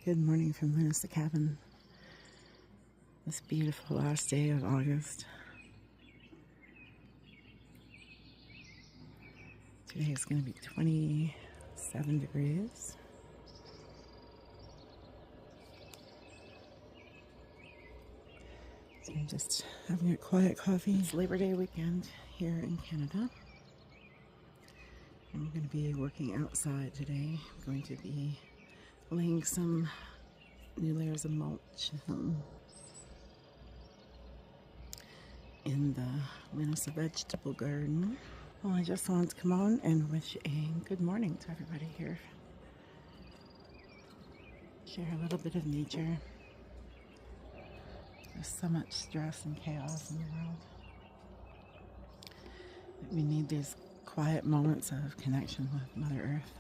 Good morning from Minnesota Cabin. This beautiful last day of August. Today is going to be 27 degrees. So I'm just having a quiet coffee. It's Labor Day weekend here in Canada. I'm going to be working outside today. I'm going to be laying some new layers of mulch in the Minnesota vegetable garden. Well, I just wanted to come on and wish a good morning to everybody here. Share a little bit of nature. There's so much stress and chaos in the world. We need these quiet moments of connection with Mother Earth.